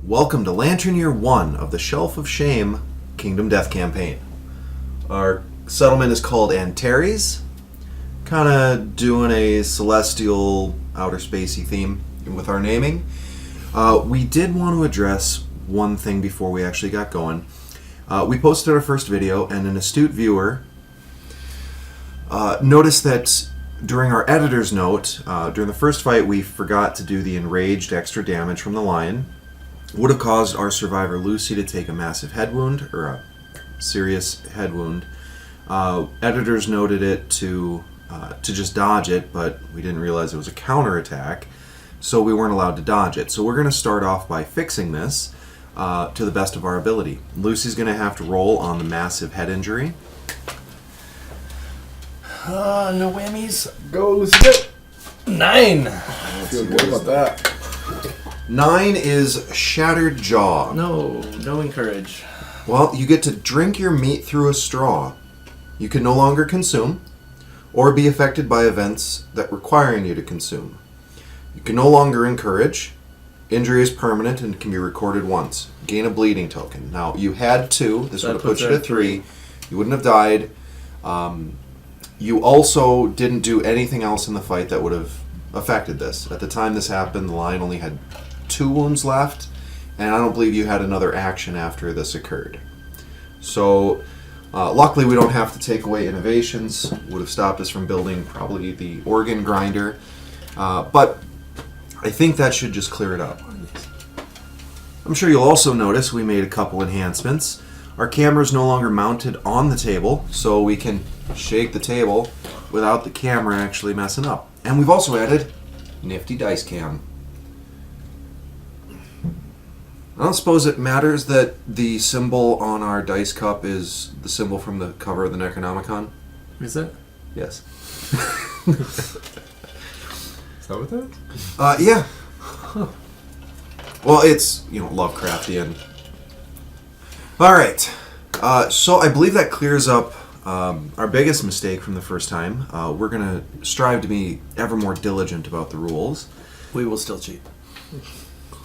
Welcome to Lantern Year 1 of the Shelf of Shame Kingdom Death Campaign. Our settlement is called Antares. Kind of doing a celestial, outer spacey theme with our naming. We did want to address one thing before we actually got going. We posted our first video, and an astute viewer noticed that during our editor's note, during the first fight, we forgot to do the enraged extra damage from the lion. Would have caused our survivor Lucy to take a massive head wound, or a serious head wound. Editors noted it to just dodge it, but we didn't realize it was a counterattack, so we weren't allowed to dodge it. So we're going to start off by fixing this to the best of our ability. Lucy's going to have to roll on the massive head injury. No whammies. Go, Lucy. 9. I feel good about that. 9 is shattered jaw. No encourage. Well, you get to drink your meat through a straw. You can no longer consume, or be affected by events that requiring you to consume. You can no longer encourage. Injury is permanent and can be recorded once. Gain a bleeding token. Now, you had 2. This would have put you to 3. You wouldn't have died. You also didn't do anything else in the fight that would have affected this. At the time this happened, the lion only had 2 wounds left, and I don't believe you had another action after this occurred. So, luckily we don't have to take away innovations. Would have stopped us from building probably the organ grinder. But I think that should just clear it up. I'm sure you'll also notice we made a couple enhancements. Our camera is no longer mounted on the table, so we can shake the table without the camera actually messing up. And we've also added nifty dice cam. I don't suppose it matters that the symbol on our dice cup is the symbol from the cover of the Necronomicon? Is it? Yes. Is that what that is? Yeah. Well, it's, Lovecraftian. Alright. So I believe that clears up our biggest mistake from the first time. We're going to strive to be ever more diligent about the rules. We will still cheat.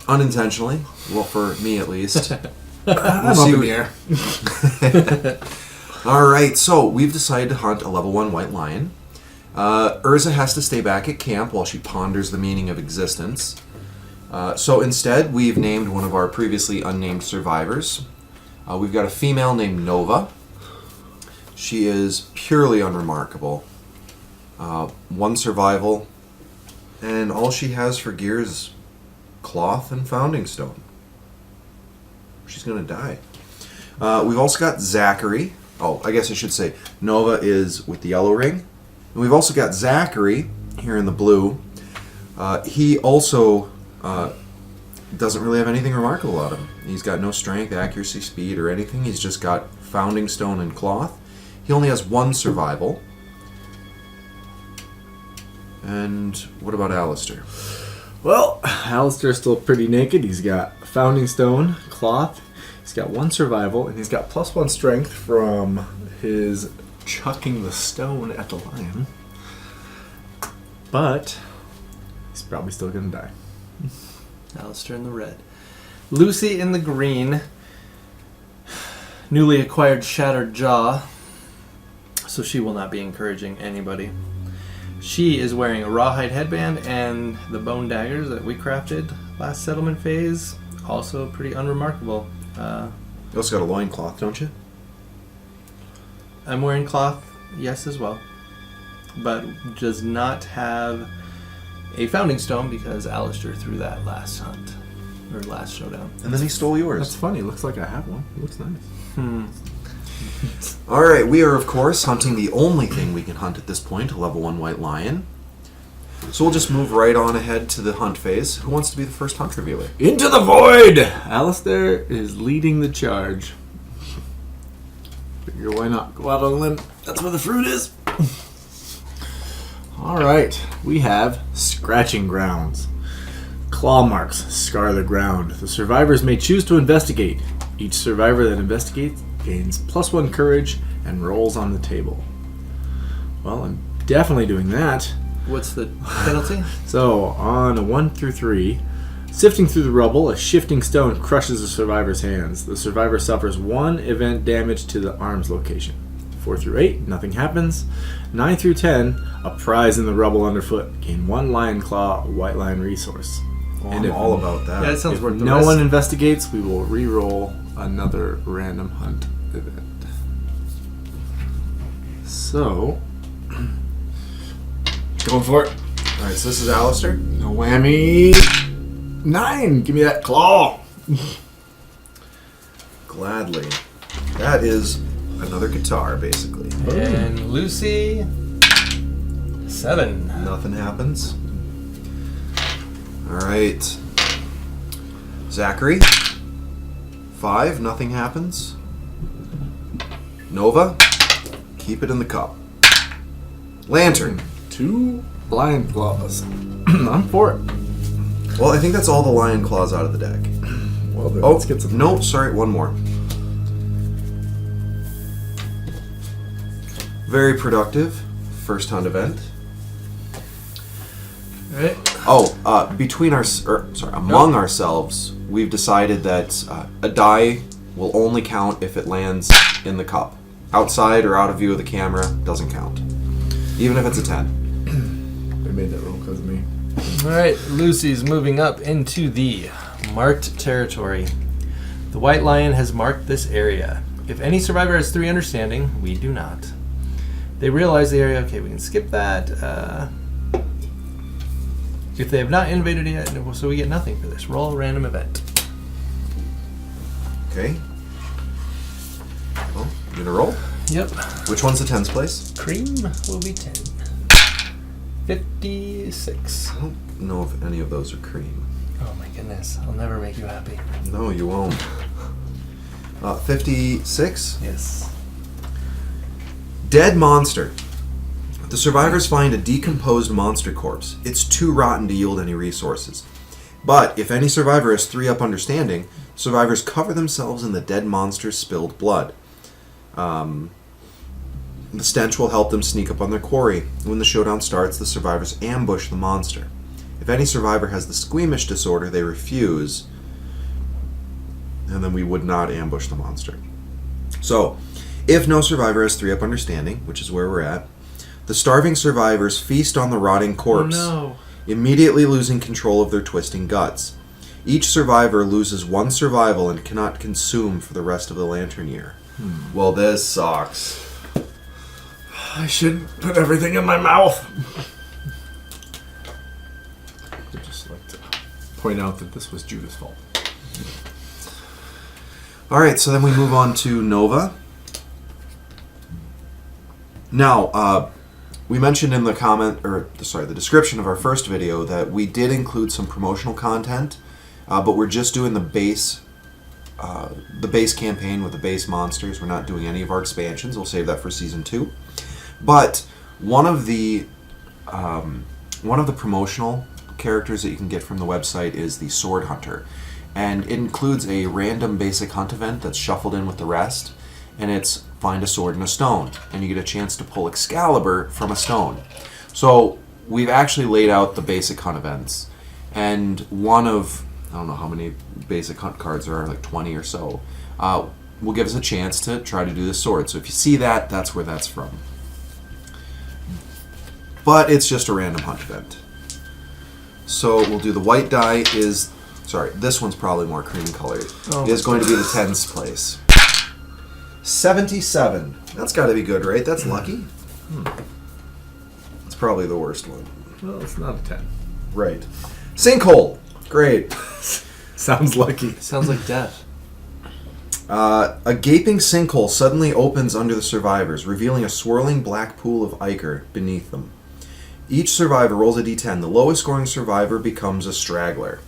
Unintentionally. Well, for me at least. I'm up in the air. Alright, so we've decided to hunt a level 1 white lion. Urza has to stay back at camp while she ponders the meaning of existence. So instead, we've named one of our previously unnamed survivors. We've got a female named Nova. She is purely unremarkable. 1 survival, and all she has for gear is cloth and founding stone. She's gonna die. We've also got Zachary. Oh, I guess I should say Nova is with the yellow ring. And we've also got Zachary here in the blue. He also doesn't really have anything remarkable about him. He's got no strength, accuracy, speed, or anything. He's just got founding stone and cloth. He only has 1 survival. And what about Alistair? Well, Alistair's still pretty naked. He's got founding stone, cloth. He's got 1 survival, and he's got +1 strength from his chucking the stone at the lion. But he's probably still gonna die. Alistair in the red. Lucy in the green. Newly acquired shattered jaw. So she will not be encouraging anybody. She is wearing a rawhide headband and the bone daggers that we crafted last settlement phase. Also pretty unremarkable. You also got a loincloth, don't you? I'm wearing cloth, yes, as well. But does not have a founding stone because Alistair threw that last hunt. Or last showdown. And then he stole yours. That's funny. It looks like I have one. It looks nice. Alright, we are of course hunting the only thing we can hunt at this point, a level 1 white lion. So we'll just move right on ahead to the hunt phase. Who wants to be the first hunt revealer? Into the void! Alistair is leading the charge. Figure why not go out on a limb? That's where the fruit is. Alright, we have scratching grounds. Claw marks scar the ground. The survivors may choose to investigate. Each survivor that investigates gains +1 courage and rolls on the table. Well, I'm definitely doing that. What's the penalty? So, on a 1 through 3, Sifting through the rubble, a shifting stone crushes the survivor's hands. The survivor suffers 1 event damage to the arms location. 4 through 8, nothing happens. 9 through 10, a prize in the rubble underfoot. Gain 1 lion claw, white lion resource. Oh, And I'm if- all about that. Yeah, it sounds If worth the no risk. one investigates, we will re-roll another random hunt event. So, going for it. All right, so this is Alistair. No whammy. 9. Give me that claw. Gladly. That is another guitar, basically. And Lucy, 7. Nothing happens. All right. Zachary, 5. Nothing happens. Nova, keep it in the cup. Lantern. 2 lion claws. I'm for it. Well, I think that's all the lion claws out of the deck. Well, then Oh, let's get some. no, sorry, one more. Very productive first hunt event. Right? Oh, among ourselves, we've decided that a die will only count if it lands in the cup. Outside or out of view of the camera, doesn't count. Even if it's a 10. They made that roll because of me. Alright, Lucy's moving up into the marked territory. The white lion has marked this area. If any survivor has 3 understanding, we do not. They realize the area. Okay, we can skip that. If they have not invaded yet, so we get nothing for this. Roll a random event. Okay. Well, you gonna roll? Yep. Which one's the tens place? Cream will be 10. 56. I don't know if any of those are cream. Oh my goodness. I'll never make you happy. No, you won't. 56. Yes. Dead monster. The survivors find a decomposed monster corpse. It's too rotten to yield any resources. But if any survivor has 3 up understanding, survivors cover themselves in the dead monster's spilled blood. The stench will help them sneak up on their quarry. When the showdown starts, the survivors ambush the monster. If any survivor has the squeamish disorder, they refuse, and then we would not ambush the monster. So, if no survivor has 3 up understanding, which is where we're at, the starving survivors feast on the rotting corpse, Oh immediately losing control of their twisting guts. Each survivor loses 1 survival and cannot consume for the rest of the lantern year. Well, this sucks. I shouldn't put everything in my mouth. I'd just like to point out that this was Judah's fault. All right, so then we move on to Nova. Now, we mentioned in the the description of our first video that we did include some promotional content, but we're just doing the base campaign with the base monsters. We're not doing any of our expansions. We'll save that for season 2. But one of the promotional characters that you can get from the website is the Sword Hunter, and it includes a random basic hunt event that's shuffled in with the rest, and it's find a sword and a stone, and you get a chance to pull Excalibur from a stone. So we've actually laid out the basic hunt events, and one of, I don't know how many basic hunt cards there are, like 20 or so, will give us a chance to try to do this sword. So if you see that, that's where that's from. But it's just a random hunt event. So we'll do the white die is, sorry, this one's probably more cream colored, is going to be the tens place. 77. That's got to be good, right? That's lucky. It's probably the worst one. Well, it's not a 10. Right. Sinkhole. Great. Sounds lucky. Sounds like death. A gaping sinkhole suddenly opens under the survivors, revealing a swirling black pool of ichor beneath them. Each survivor rolls a d10. The lowest scoring survivor becomes a straggler.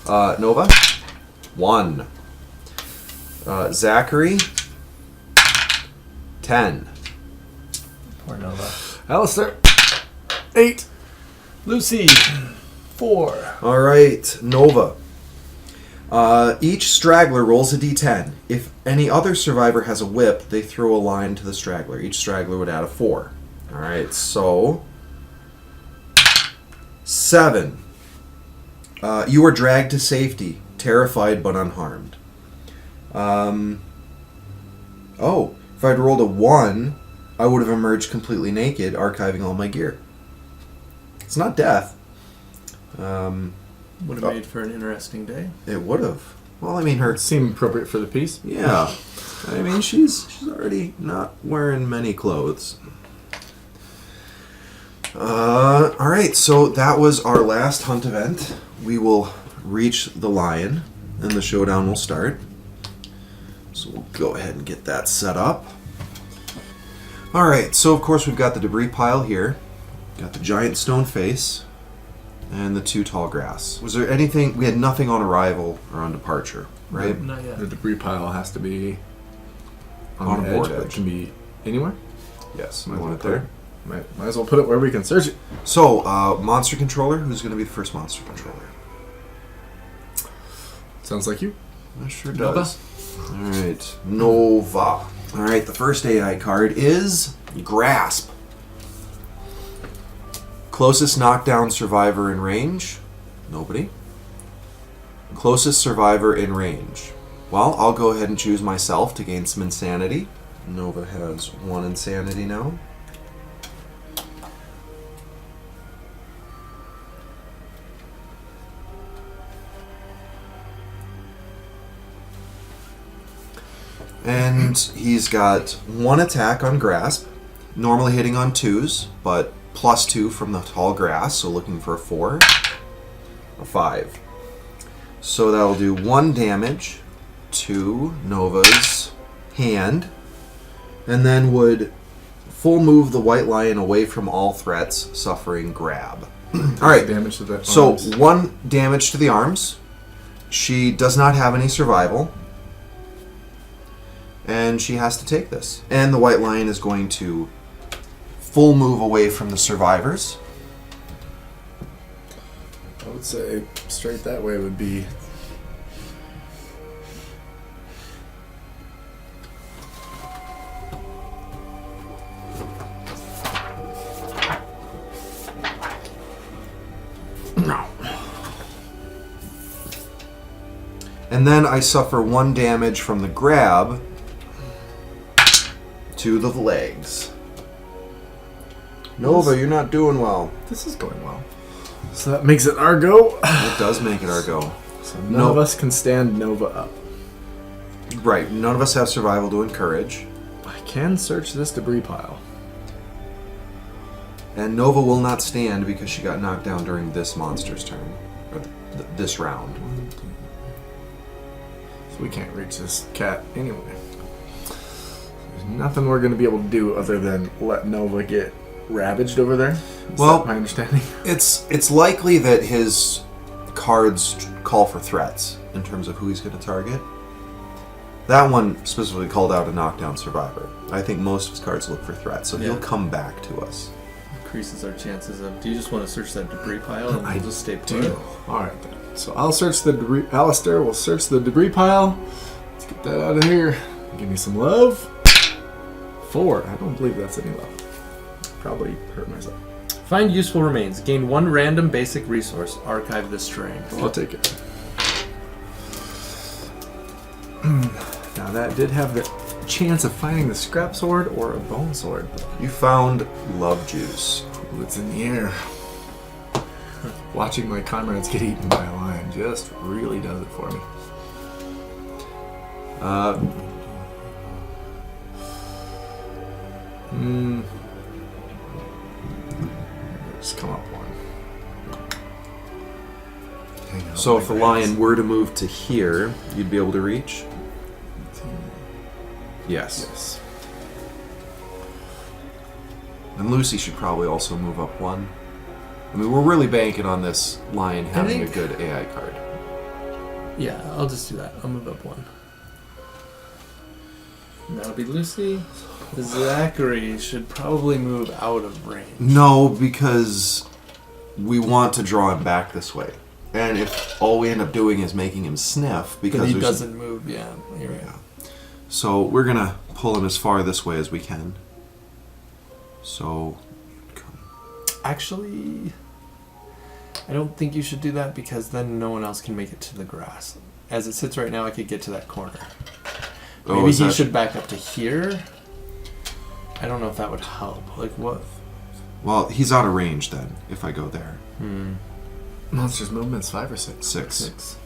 Nova? 1. Zachary? 10. Poor Nova. Alistair? 8. Lucy, 4. All right, Nova. Each straggler rolls a d10. If any other survivor has a whip, they throw a line to the straggler. Each straggler would add a 4. All right, so 7. You are dragged to safety, terrified but unharmed. If I'd rolled a 1, I would have emerged completely naked, archiving all my gear. It's not death. Would have made for an interesting day. It would have. Well, I mean, her... Seem appropriate for the piece. Yeah. I mean, she's already not wearing many clothes. Alright, so that was our last hunt event. We will reach the lion, and the showdown will start. So we'll go ahead and get that set up. Alright, so of course we've got the debris pile here. Got the giant stone face, and the 2 tall grass. Was there anything... We had nothing on arrival or on departure, right? Not yet. The debris pile has to be On the a board edge, but edge. it can be anywhere. Yes, Might I as want well it put there. it. Might as well put it where we can search it. So, monster controller. Who's going to be the first monster controller? Sounds like you. That sure Nova. does. Alright, Nova. Alright, the first AI card is Grasp. Closest knockdown survivor in range? Nobody. Closest survivor in range. Well, I'll go ahead and choose myself to gain some insanity. Nova has 1 insanity now. And he's got 1 attack on Grasp, normally hitting on 2s, but +2 from the tall grass, so looking for a 4, a 5. So that'll do 1 damage to Nova's hand, and then would full move the white lion away from all threats, suffering grab. Alright, Damage to the so arms. 1 damage to the arms. She does not have any survival. And she has to take this. And the white lion is going to full move away from the survivors. I would say straight that way would be. No. And then I suffer 1 damage from the grab to the legs. Nova, you're not doing well. This is going well. So that makes it our go. It does make it our go. So none of us can stand Nova up. Right, none of us have survival to encourage. I can search this debris pile. And Nova will not stand because she got knocked down during this monster's turn. Or this round. So we can't reach this cat anyway. There's nothing we're going to be able to do other than let Nova get ravaged over there. Is Well, that my understanding? It's likely that his cards call for threats in terms of who he's going to target. That one specifically called out a knockdown survivor. I think most of his cards look for threats, so he'll come back to us. Increases our chances of... Do you just want to search that debris pile and we'll just stay put? Alright then. So I'll search the debris. Alistair will search the debris pile. Let's get that out of here. Give me some love. 4. I don't believe that's any love. Probably hurt myself. Find useful remains. Gain 1 random basic resource. Archive this terrain. I'll take it. Now that did have the chance of finding the scrap sword or a bone sword. You found love juice. Ooh, it's in the air. Watching my comrades get eaten by a lion just really does it for me. Just come up one. Hang out So my if the grass. lion were to move to here, you'd be able to reach? Yes. Yes. And Lucy should probably also move up 1. I mean, we're really banking on this lion having a think- good AI card. Yeah, I'll just do that. I'll move up 1. And that'll be Lucy. Zachary should probably move out of range. No, because we want to draw him back this way. And if all we end up doing is making him sniff, because But he there's- doesn't move, yeah. You're right. So we're gonna pull him as far this way as we can. So Actually, I don't think you should do that because then no one else can make it to the grass. As it sits right now, I could get to that corner. Maybe he should back up to here. I don't know if that would help. Like what? Well, he's out of range then, if I go there. Monster's movement's 5 or 6? 6.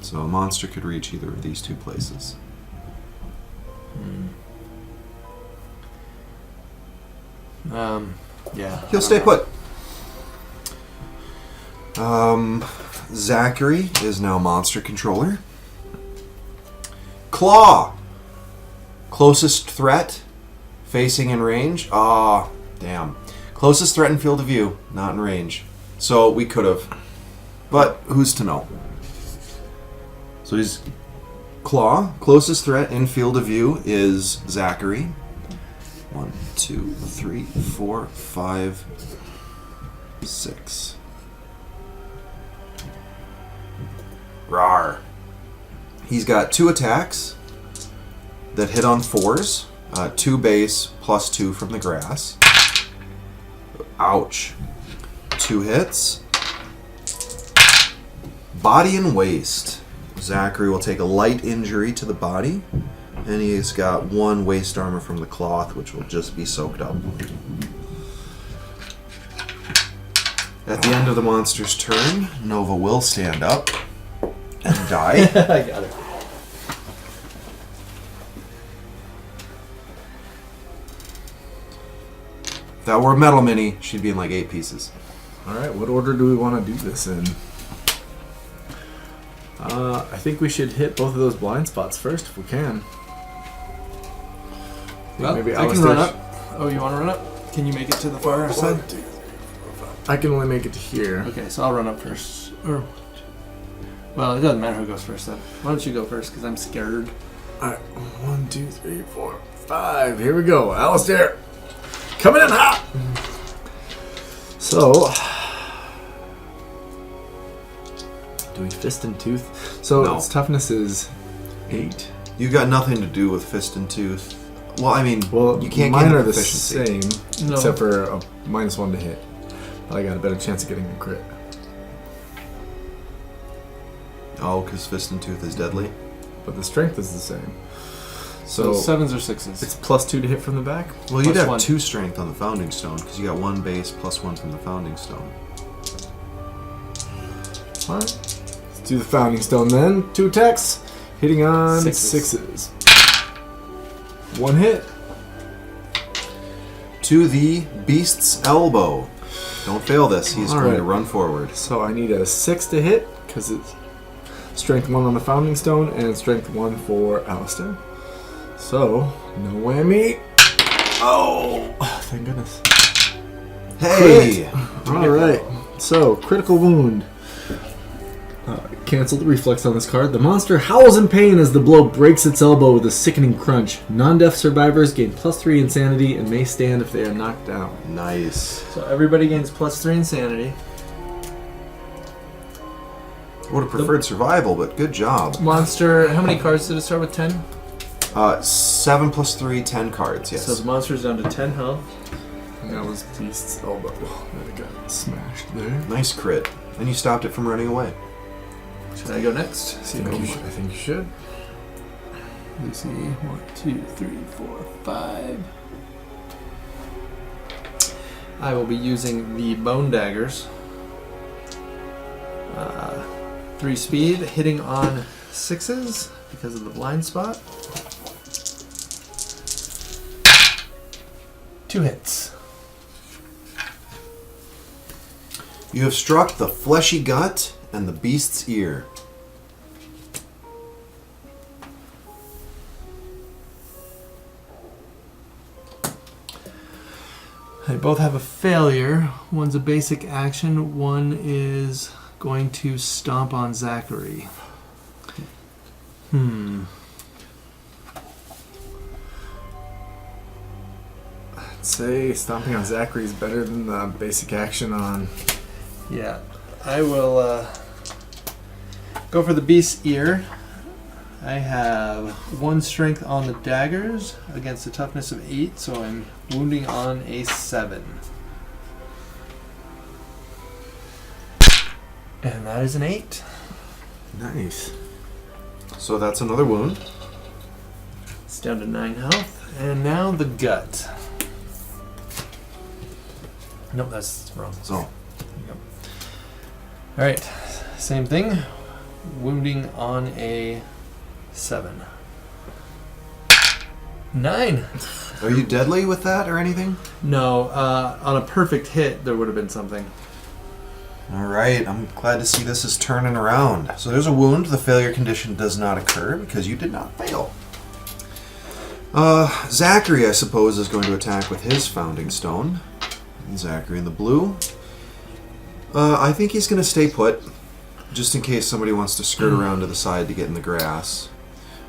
So a monster could reach either of these two places. Yeah. He'll stay put. Zachary is now monster controller. Claw. Closest threat. Facing in range. Ah, damn. Closest threat in field of view. Not in range. So we could have. But who's to know? So he's Claw. Closest threat in field of view is Zachary. 1, 2, 3, 4, 5, 6. Rawr. He's got 2 attacks that hit on 4s. 2 base plus 2 from the grass. Ouch. 2 hits. Body and waist. Zachary will take a light injury to the body. And he's got 1 waist armor from the cloth, which will just be soaked up. At the end of the monster's turn, Nova will stand up and die. I got it. If that were a metal mini, she'd be in like 8 pieces. Alright, what order do we want to do this in? I think we should hit both of those blind spots first if we can. Well, maybe I can run up. Oh, you want to run up? Can you make it to the far side? I can only make it to here. Okay, so I'll run up first. Or, well, it doesn't matter who goes first then. Why don't you go first? Because I'm scared. Alright, 1, 2, 3, 4, 5. Here we go. Alistair, coming in hot. So, do we fist and tooth? So No. its toughness is 8. You got nothing to do with fist and tooth. Well, I mean, Well, you can't mine get are the efficiency. same, No. except for a -1 to hit. But I got a better chance of getting a crit. Oh, because fist and tooth is deadly. But the strength is the same. So So 7s or 6s? it's +2 to hit from the back. Well, you'd Plus have 1. 2 strength on the founding stone because you got 1 base plus 1 from the founding stone. Alright. Let's do the founding stone then. 2 attacks. Hitting on 6s. 1 hit. To the beast's elbow. Don't fail this. He's going Alright. to run forward. So I need a 6 to hit because it's strength 1 on the founding stone and strength 1 for Alistair. So, no whammy. Oh, thank goodness. Hey! Alright, so critical wound. Cancel the reflex on this card. The monster howls in pain as the blow breaks its elbow with a sickening crunch. Non-death survivors gain +3 insanity and may stand if they are knocked down. Nice. So everybody gains +3 insanity. I would have preferred survival, but good job. Monster, how many cards did it start with? 10? 7 plus 3, 10 cards, yes. So the monster's down to 10 health. And that was Beast's elbow that got smashed there. Nice crit. And you stopped it from running away. Should I go next? I think you should. Lucy, 1, 2, 3, 4, 5. I will be using the bone daggers. 3 speed, hitting on 6s because of the blind spot. 2 hits. You have struck the fleshy gut and the beast's ear. They both have a failure. One's a basic action. One is going to stomp on Zachary. I'd say stomping on Zachary is better than the basic action on. Yeah, I will go for the beast's ear. I have 1 strength on the daggers against a toughness of 8, so I'm wounding on a 7. And that is an 8. Nice. So that's another wound. It's down to 9 health. And now the gut. Nope, that's wrong. So, Yep. Alright, same thing. Wounding on a 7. 9. are you deadly with that or anything? No, on a perfect hit, there would have been something. All right, I'm glad to see this is turning around. So there's a wound. The failure condition does not occur because you did not fail. Zachary, I suppose, is going to attack with his founding stone. Zachary in the blue. I think he's going to stay put, just in case somebody wants to skirt around to the side to get in the grass.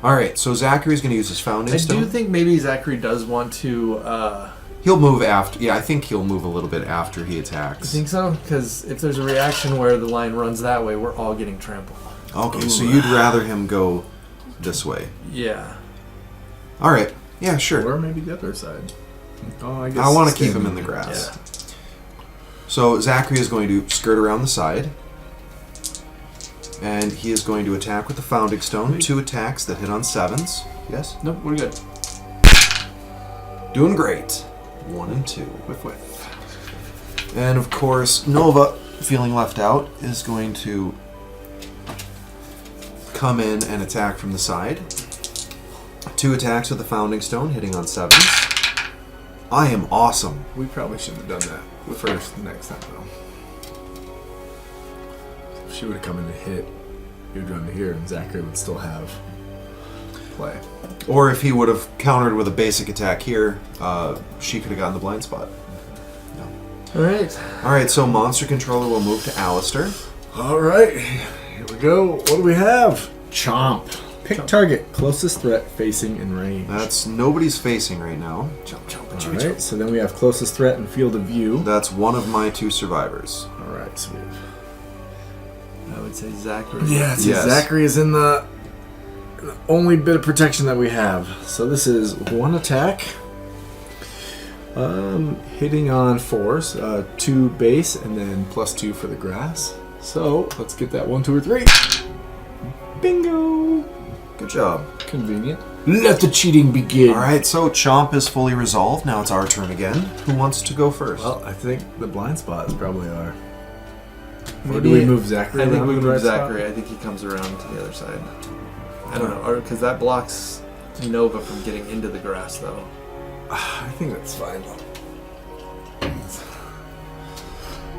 All right, so Zachary's going to use his founding stone. I do think maybe Zachary does want to... He'll move after. Yeah, I think he'll move a little bit after he attacks. I think so, because if there's a reaction where the line runs that way, we're all getting trampled. Okay, so you'd rather him go this way. Yeah. All right. Yeah, sure. Or maybe the other side. Oh, I want to keep him in the grass. Yeah. So Zachary is going to skirt around the side. And he is going to attack with the founding stone. 2 attacks that hit on 7s. Yes? Nope, we're good. Doing great. 1 and 2. Whiff. And of course, Nova, feeling left out, is going to come in and attack from the side. 2 attacks with the founding stone, hitting on 7s. I am awesome. We probably should have done that first next time, though. If she would have come in and hit, you would run to here, and Zachary would still have play. Or if he would have countered with a basic attack here, she could have gotten the blind spot. Alright. Alright, so Monster Controller will move to Alistair. Alright, here we go. What do we have? Chomp. Pick target, closest threat facing in range. That's nobody's facing right now. Alright, so then we have closest threat and field of view. That's one of my 2 survivors. Alright, so we have... I would say Zachary. Yeah, Yes. Zachary is in the only bit of protection that we have. So this is 1 attack. Hitting on 4s, 2 base, and then +2 for the grass. So let's get that 1, 2, or 3. Bingo! Good job. Convenient. Let the cheating begin. Alright, so Chomp is fully resolved. Now it's our turn again. Who wants to go first? Well, I think the blind spot is probably our. Or Maybe- do we move Zachary? I think around we to the move right spot? Zachary. I think he comes around to the other side. I don't know, because that blocks Nova from getting into the grass, though. I think that's fine.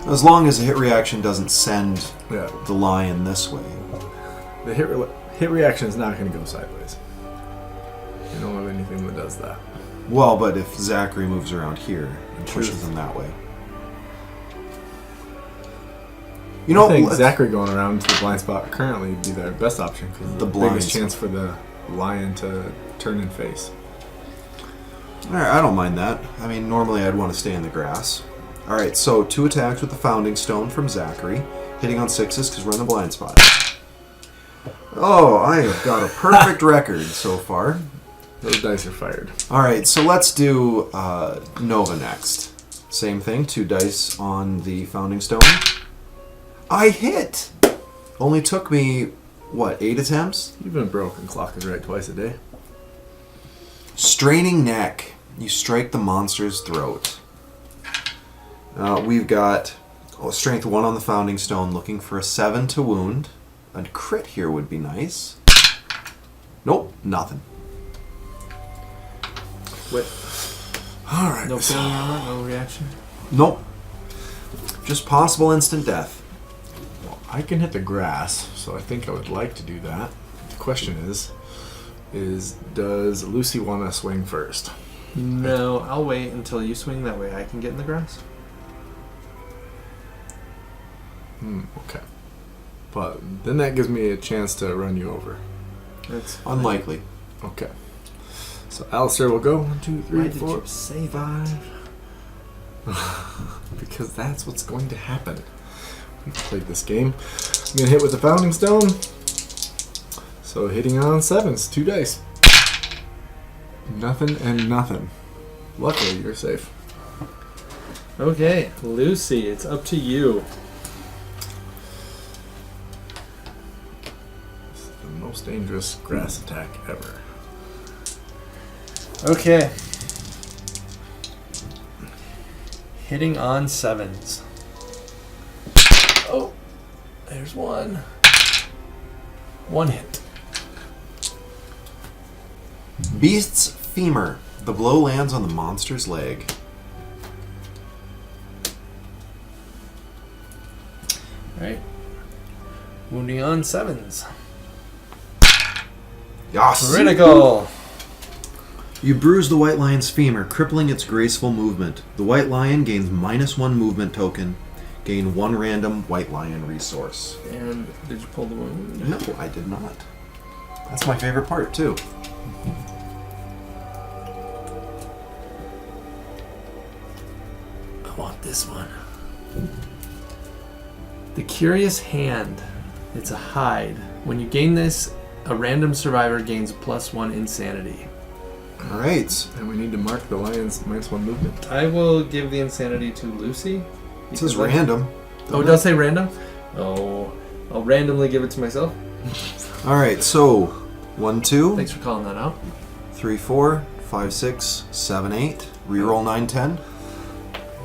As long as the hit reaction doesn't send Yeah, the lion this way. the hit reaction is not going to go sideways. You don't have anything that does that. Well, but if Zachary moves around here and pushes Truth. him that way. You know, I think let's- Zachary going around to the blind spot currently would be their best option because The the blind biggest spot. chance for the lion to turn and face. Alright, I don't mind that. I mean, normally I'd want to stay in the grass. Alright, so 2 attacks with the founding stone from Zachary, hitting on 6s because we're in the blind spot. Oh, I have got a perfect record so far. Those dice are fired. Alright, so let's do Nova next. Same thing, 2 dice on the founding stone. I hit! Only took me, 8 attempts? Even a broken clock is right twice a day. Straining neck. You strike the monster's throat. We've got strength 1 on the founding stone, looking for a 7 to wound. A crit here would be nice. Nope, nothing. Wait, Alright. no failure armor, no reaction. Nope. Just possible instant death. I can hit the grass, so I think I would like to do that. The question is does Lucy want to swing first? No, I'll wait until you swing. That way I can get in the grass. Okay. But then that gives me a chance to run you over. That's Unlikely. Okay. So Alistair will go 1, 2, Why 3, did 4, you say that? 5. Because that's what's going to happen. We've played this game. I'm gonna hit with the founding stone. So hitting on 7s, 2 dice. Nothing and nothing. Luckily, you're safe. Okay, Lucy, it's up to you. Most dangerous grass attack ever. Okay. Hitting on 7s. Oh, there's one. One hit. Beast's femur. The blow lands on the monster's leg. Alright. Wounding on 7s. Yes! Critical! You bruise the white lion's femur, crippling its graceful movement. The white lion gains -1 movement token. Gain 1 random white lion resource. And did you pull the wound? No, I did not. That's my favorite part, too. I want this one. The Curious Hand. It's a hide. When you gain this, a random survivor gains +1 insanity. Alright. And we need to mark the lion's -1 movement. I will give the insanity to Lucy. It says random. Oh, it does say random? Oh, I'll randomly give it to myself. Alright, so 1, 2, Thanks for calling that out. 3, 4, 5, 6, 7, 8. Reroll 9, 10.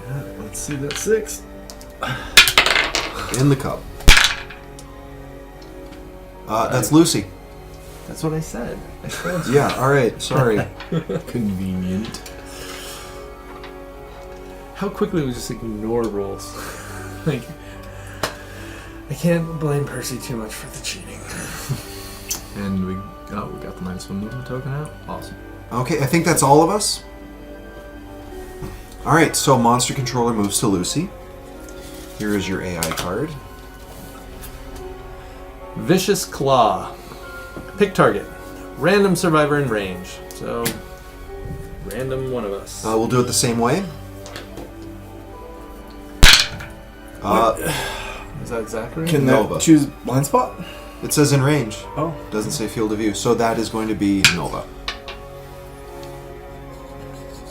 Yeah, let's see that 6. In the cup. That's Lucy. That's what I said. I told you. Yeah, alright, sorry. Convenient. How quickly we just ignore rules. Like, I can't blame Percy too much for the cheating. And we got the -1 movement token out. Awesome. Okay, I think that's all of us. Alright, so Monster Controller moves to Lucy. Here is your AI card. Vicious Claw. Pick target. Random survivor in range. So, random one of us. We'll do it the same way. Is that Zachary? Can Nova. that choose blind spot? It says in range. Oh. Doesn't say field of view. So that is going to be Nova.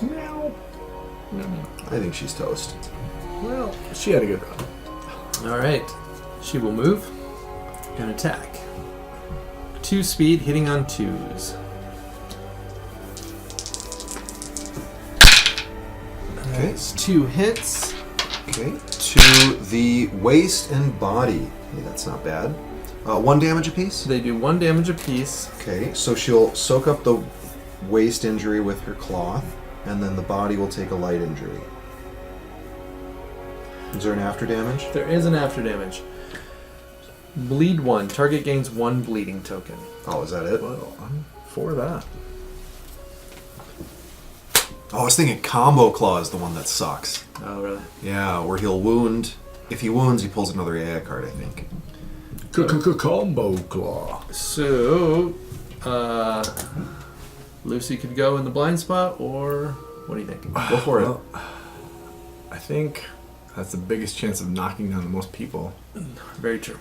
Meow. I think she's toast. Well, She had a good run. alright. She will move and attack. 2 speed, hitting on 2s. Okay. That's 2 hits. Okay. To the waist and body. Hey, that's not bad. 1 damage apiece. They do 1 damage apiece. Okay, so she'll soak up the waist injury with her cloth, and then the body will take a light injury. Is there an after damage? There is an after damage. Bleed 1. Target gains 1 bleeding token. Oh, is that it? Well, I'm for that. Oh, I was thinking Combo Claw is the one that sucks. Oh, really? Yeah, where he'll wound. If he wounds, he pulls another AI card, I think. Combo claw. So, Lucy could go in the blind spot, or what do you think? Go for it. Well, I think that's the biggest chance of knocking down the most people. Very true.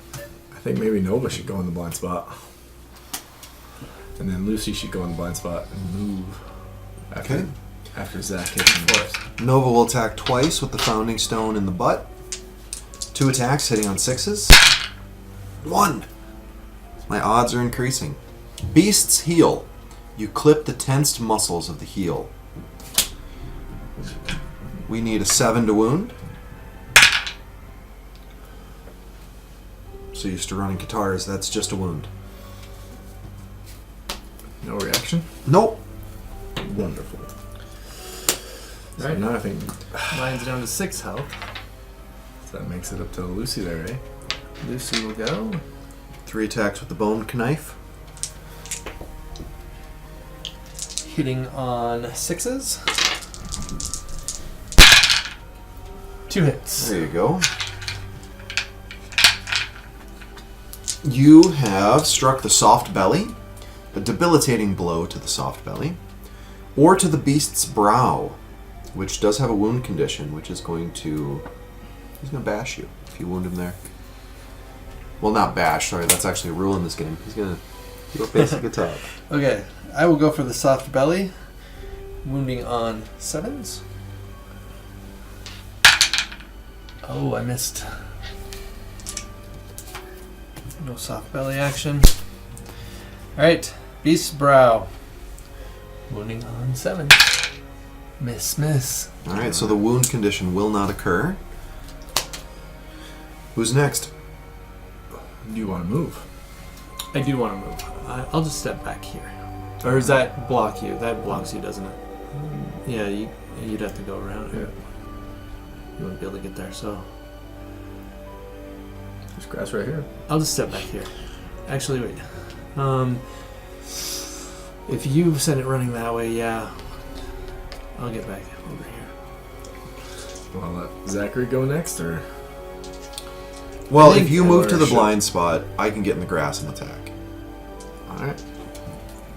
I think maybe Nova should go in the blind spot. And then Lucy should go in the blind spot and move after, Okay. after Zach hits him first. Nova will attack twice with the Founding Stone in the butt. 2 attacks hitting on 6s. 1! My odds are increasing. Beast's Heel. You clip the tensed muscles of the heel. We need a 7 to wound. So used to running guitars, that's just a wound. No reaction? Nope. Wonderful. So Right. now I think Mine's down to 6 health. that makes it up to Lucy there, eh? Lucy will go. 3 attacks with the bone knife. Hitting on 6s. 2 hits. There you go. You have struck the soft belly, a debilitating blow to the soft belly, or to the beast's brow, which does have a wound condition, which is going to... He's going to bash you if you wound him there. Well, not bash, sorry, that's actually a rule in this game. He's going to do a basic attack. Okay, I will go for the soft belly. Wounding on 7s. Oh, I missed. No soft belly action. Alright, Beast's Brow. Wounding on 7. Miss. Alright, so the wound condition will not occur. Who's next? Do you want to move? I do want to move. I'll just step back here. Or does that block you? That blocks you, doesn't it? Yeah, you'd have to go around. Yeah. You wouldn't be able to get there, so... There's grass right here. I'll just step back here. Actually, wait. If you send it running that way, yeah. I'll get back over here. Want to let Zachary go next, or? Well, I think- if you move to the Sure. blind spot, I can get in the grass and attack. Alright.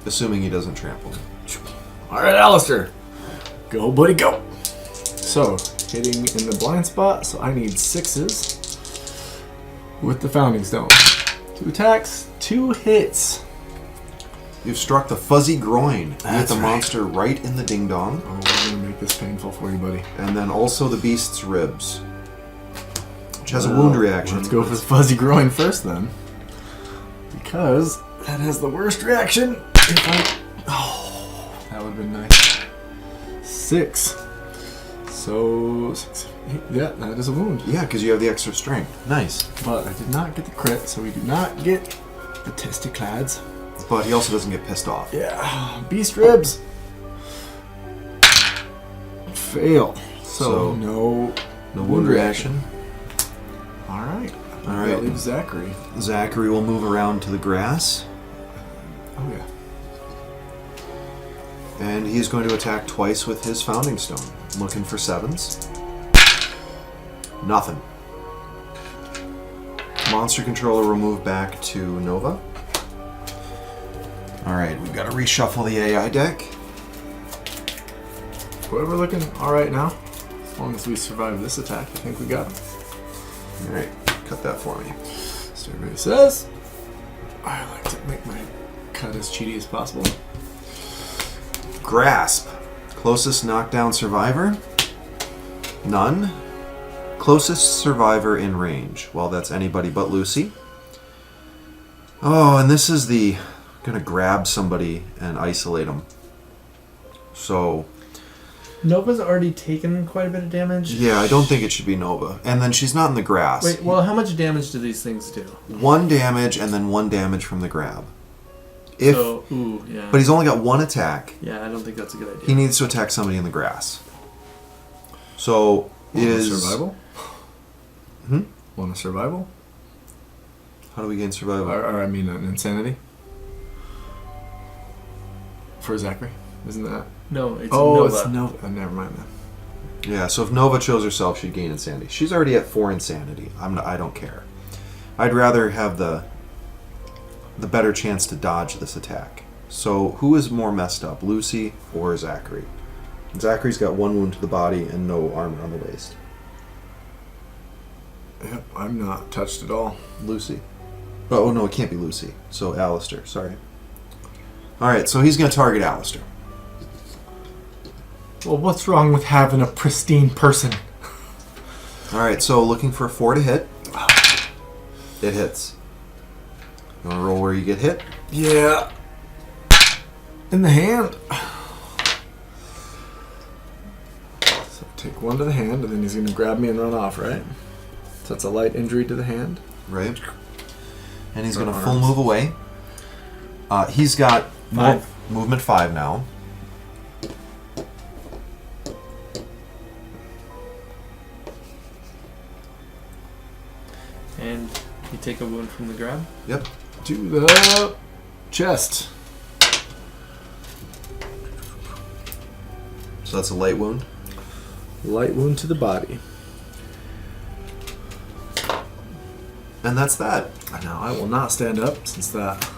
Assuming he doesn't trample me. Alright, Alistair. Go, buddy, go. So, hitting in the blind spot, so I need 6s with the founding stone. 2 attacks, 2 hits. You've struck the fuzzy groin. You hit That's the right. monster right in the ding dong. Oh, we're gonna make this painful for you, buddy. And then also the beast's ribs, which has a wound reaction. Let's go for the fuzzy groin first, then. Because that has the worst reaction. If I... Oh, that would have been nice. 6. So, 6, 8. Yeah, that is a wound. Yeah, because you have the extra strength. Nice. But I did not get the crit, so we do not get the testiclads. But he also doesn't get pissed off. Yeah, beast ribs. Fail. So, no wound reaction. All right. All right. That leaves Zachary. Zachary will move around to the grass, Oh yeah. and he's going to attack twice with his founding stone. Looking for 7s. Nothing. Monster controller will move back to Nova. Alright, we've got to reshuffle the AI deck. We're looking all right now. As long as we survive this attack, I think we got him. Alright, cut that for me. Survey says I like to make my cut as cheaty as possible. Grasp. Closest knockdown survivor? None. Closest survivor in range. Well, that's anybody but Lucy. Oh, and this is the... gonna grab somebody and isolate them. So... Nova's already taken quite a bit of damage. yeah, I don't think it should be Nova. And then she's not in the grass. Wait, well, how much damage do these things do? 1 damage and then 1 damage from the grab. If, yeah. but he's only got 1 attack. Yeah, I don't think that's a good idea. He needs to attack somebody in the grass. So is survival? Want a survival? How do we gain survival? Or I mean an insanity? For Zachary? Isn't that? No, it's Oh, Nova. it's Nova. Oh, never mind then. Yeah, so if Nova chose herself, she'd gain insanity. She's already at 4 insanity. I don't care. I'd rather have the better chance to dodge this attack. So who is more messed up, Lucy or Zachary? Zachary's got 1 wound to the body and no armor on the waist. Yep, I'm not touched at all. Lucy. Oh no, it can't be Lucy. So Alistair, sorry. Alright, so he's going to target Alistair. Well, what's wrong with having a pristine person? Alright, so looking for a 4 to hit. It hits. You want to roll where you get hit? Yeah. In the hand. So take 1 to the hand, and then he's going to grab me and run off, right? So that's a light injury to the hand. Right. And he's For going to full arms. move away. He's got 5. movement 5 now. And you take a wound from the grab. Yep. To the chest. So that's a light wound. Light wound to the body. And that's that. Now I will not stand up since that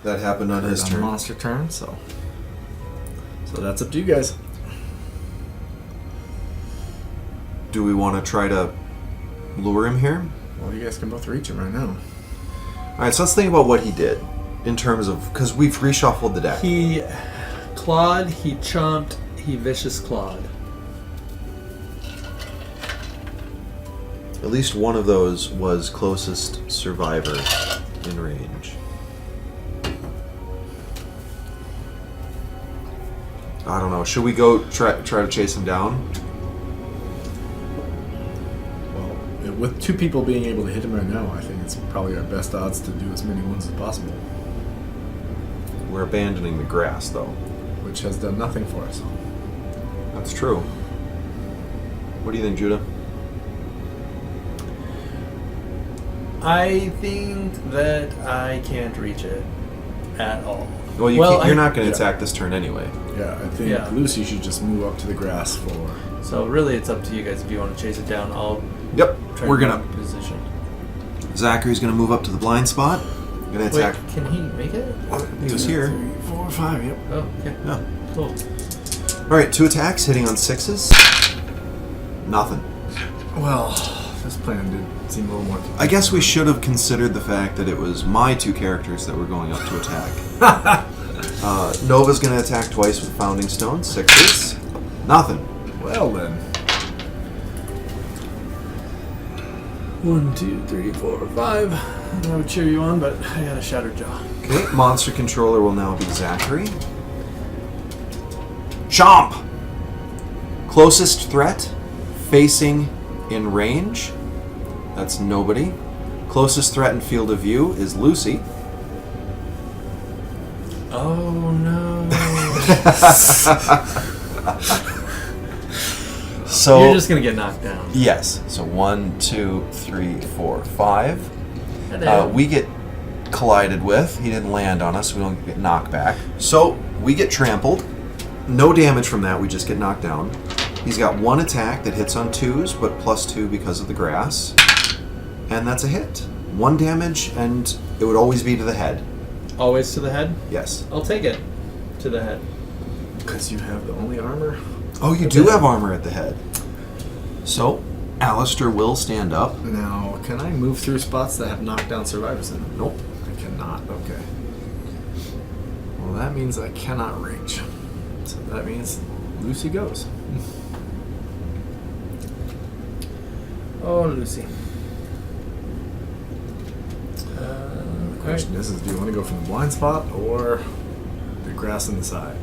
That happened on his is a turn. monster turn. So that's up to you guys. Do we want to try to lure him here? Well, you guys can both reach him right now. Alright, so let's think about what he did. In terms of... because we've reshuffled the deck. He clawed, he chomped, he vicious clawed. At least one of those was closest survivor in range. I don't know. Should we go try to chase him down? Well, with 2 people being able to hit him right now, I think it's probably our best odds to do as many ones as possible. We're abandoning the grass, though. Which has done nothing for us. That's true. What do you think, Judah? I think that I can't reach it at all. Well, you're not going to attack this turn anyway. Yeah, I think Lucy should just move up to the grass for... So really, it's up to you guys if you want to chase it down. I'll Yep. try We're to gonna. get in position. Zachary's gonna move up to the blind spot. Gonna attack. Wait, can he make it? He was here. 3, 4, 5, yep. Oh, okay. Yeah. Cool. All right, 2 attacks hitting on 6s. Nothing. Well, this plan did seem a little more... I guess we should have considered the fact that it was my 2 characters that were going up to attack. Nova's gonna attack twice with Founding Stone. 6s. Nothing. Well then. 1, 2, 3, 4, 5. I would cheer you on, but I got a shattered jaw. Okay, monster controller will now be Zachary. Chomp! Closest threat, facing in range. That's nobody. Closest threat in field of view is Lucy. Oh no. So You're just gonna get knocked down. yes. So 1, 2, 3, 4, 5. Hello. We get collided with. He didn't land on us. We don't get knocked back. So we get trampled. No damage from that. We just get knocked down. He's got 1 attack that hits on 2s, but +2 because of the grass. And that's a hit. 1 damage, and it would always be to the head. Always to the head? Yes. I'll take it. To the head. Because you have the only armor? Oh, you do have armor at the head. So, Alistair will stand up. Now, can I move through spots that have knockdown survivors in them? Nope. I cannot. Okay. Well, that means I cannot reach. So that means Lucy goes. Oh, Lucy. The question is, do you want to go from the blind spot or the grass on the side?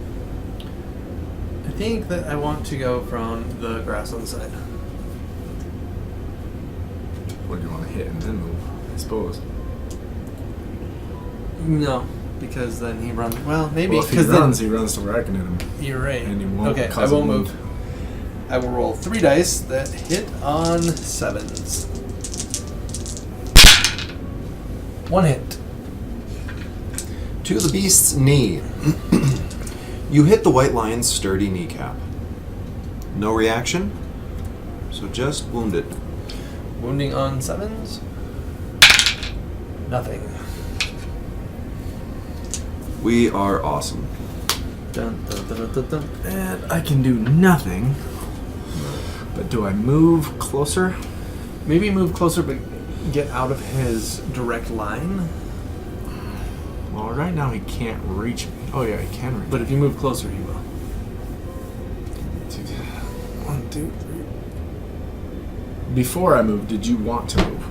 I think that I want to go from the grass on the side. Or do you want to hit and then move? I suppose. No, because then he runs. Well, maybe Well, if he because runs to where I can hit him. You're right. And he won't okay, I cause a won't wound. move. I will roll 3 dice that hit on 7s. 1 hit. To the beast's knee. You hit the white lion's sturdy kneecap. No reaction, so just wounded. Wounding on 7s. Nothing. We are awesome. Dun, dun, dun, dun, dun, dun. And I can do nothing. But do I move closer? Maybe move closer, but get out of his direct line. Well, right now he can't reach me. Oh yeah, he can reach But if you move closer, he will. me. 1, 2, 3. Before I move, did you want to move?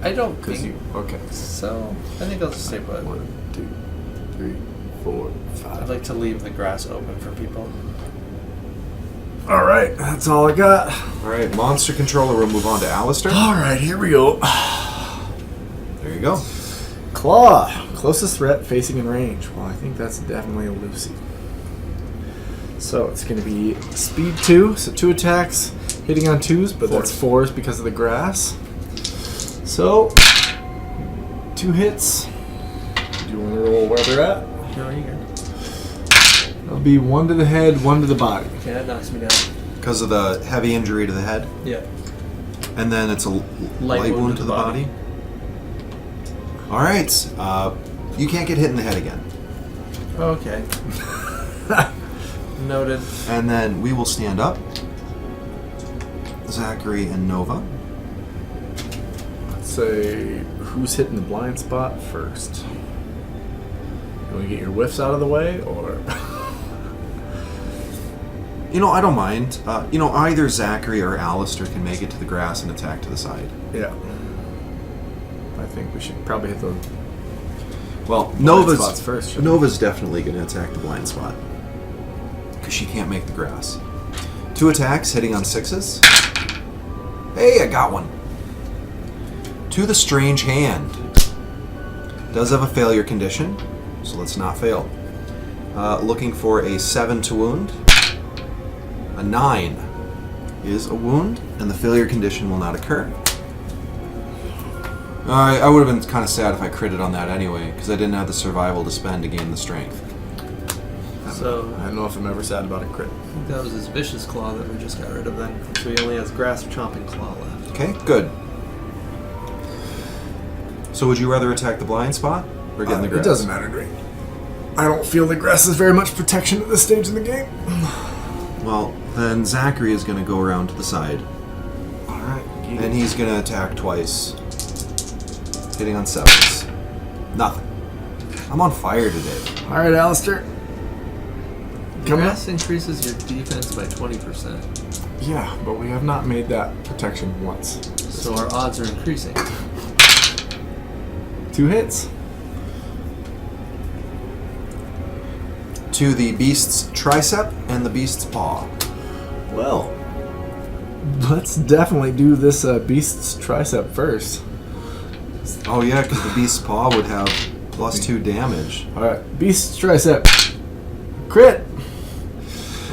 I don't Because think you... Okay. so. I think I'll just stay put. 1, 2, 3, 4, 5. I'd like to leave the grass open for people. Alright, that's all I got. Alright, monster controller will move on to Alistair. Alright, here we go. There you go. Claw. Closest threat facing in range. Well, I think that's definitely a Lucy. So it's going to be speed 2, so 2 attacks, hitting on 2s, but that's 4s because of the grass. So, 2 hits. Do you want to roll where they're at? No, you're good. That'll be 1 to the head, 1 to the body. Okay, that knocks me down. Because of the heavy injury to the head. Yeah. And then it's a light wound to the body. Alright, you can't get hit in the head again. Okay. Noted. And then we will stand up. Zachary and Nova. Let's say, who's hitting the blind spot first? You want to get your whiffs out of the way, or... You know, I don't mind. Either Zachary or Alistair can make it to the grass and attack to the side. Yeah. I think we should probably hit the Well, blind spots first. shouldn't we? Nova's definitely going to attack the blind spot. because she can't make the grass. 2 attacks hitting on 6s. Hey, I got one. To the strange hand. Does have a failure condition, so let's not fail. Looking for a 7 to wound. A 9 is a wound, and the failure condition will not occur. I would have been kind of sad if I critted on that anyway, because I didn't have the survival to spend to gain the strength. So I don't know if I'm ever sad about a crit. I think that was his vicious claw that we just got rid of then. So he only has grasp, chomping claw left. Okay, good. So would you rather attack the blind spot or get in the grass? It doesn't matter to me. I don't feel the grass is very much protection at this stage in the game. Well, then Zachary is going to go around to the side. Alright. And he's going to attack twice. Hitting on 7s. Nothing. I'm on fire today. Alright, Alistair. Grass increases your defense by 20%. Yeah, but we have not made that protection once. So our odds are increasing. 2 hits. To the beast's tricep and the beast's paw. Well, let's definitely do this beast's tricep first. Oh yeah, because the beast's paw would have +2 damage. Alright, beast's tricep. Crit!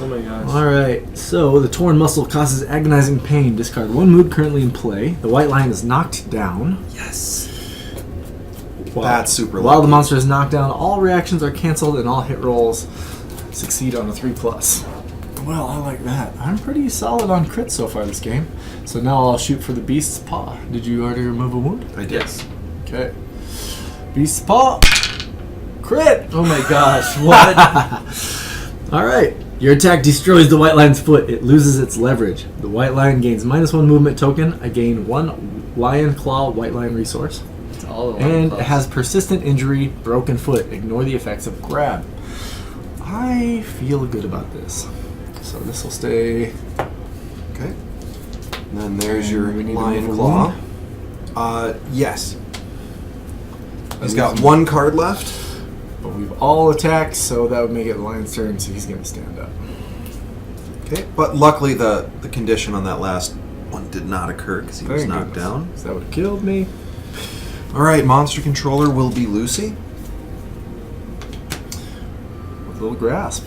Oh my gosh. Alright, so the torn muscle causes agonizing pain. Discard 1 mood currently in play. The white line is knocked down. Yes. While, That's super While the lucky. monster is knocked down, all reactions are cancelled and all hit rolls succeed on a 3+. Well, I like that. I'm pretty solid on crits so far this game. So now I'll shoot for the beast's paw. Did you already remove a wound? I did. Yes. Okay. Beast's paw. Crit! Oh my gosh. What? Alright. Your attack destroys the white line's foot. It loses its leverage. The white line gains -1 movement token. I gain 1 lion claw white line resource. It's all the And claws. it has persistent injury, broken foot. Ignore the effects of grab. I feel good about this. So this will stay. Okay. And then there's And your we need to lion move a claw. Yes. He's At got least- 1 card left. But we've all attacked, so that would make it the lion's turn, so he's going to stand up. Okay. But luckily the condition on that last one did not occur because he was Thank knocked goodness. down. 'Cause that would have killed me. Alright, monster controller will be Lucy. With a little grasp.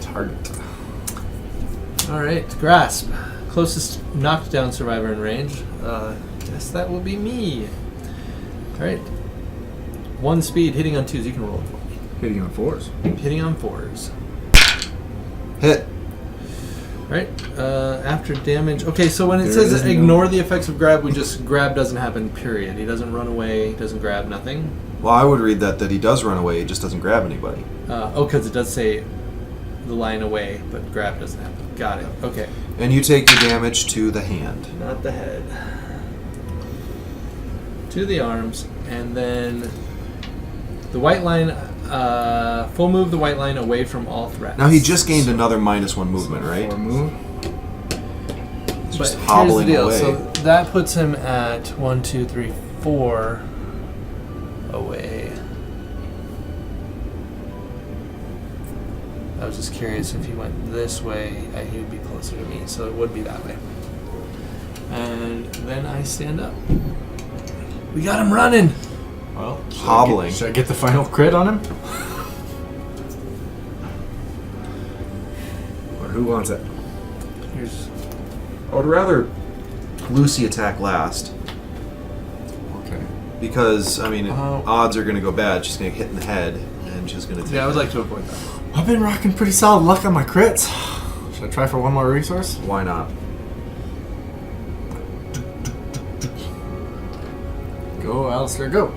Target. Alright, grasp. Closest knocked down survivor in range. Guess that will be me. Alright. 1 speed, hitting on 2s. You can roll. Hitting on 4s. Hitting on 4s. Hit. Right. After damage. Okay, so when it There says is no- ignore the effects of grab, we just grab doesn't happen. Period. He doesn't run away. Doesn't grab nothing. Well, I would read that he does run away, he just doesn't grab anybody. Because it does say the line away, but grab doesn't happen. Got it. Okay. And you take your damage to the hand. Not the head. To the arms, and then the white line. Full move the white line away from all threats. Now he just gained another -1 movement, right? 4 move. He's But just here's hobbling the deal. away. So that puts him at 1, 2, 3, 4 away. I was just curious if he went this way, he would be closer to me, so it would be that way. And then I stand up. We got him running. Well, Hobbling. Should I get the final crit on him? Or who wants it? Here's I would rather Lucy attack last. Okay. Because, I mean, Oh. odds are going to go bad. She's going to get hit in the head, and she's going to take I would like to avoid that. I've been rocking pretty solid luck on my crits. Should I try for 1 more resource? Why not? Go, Alistair, go.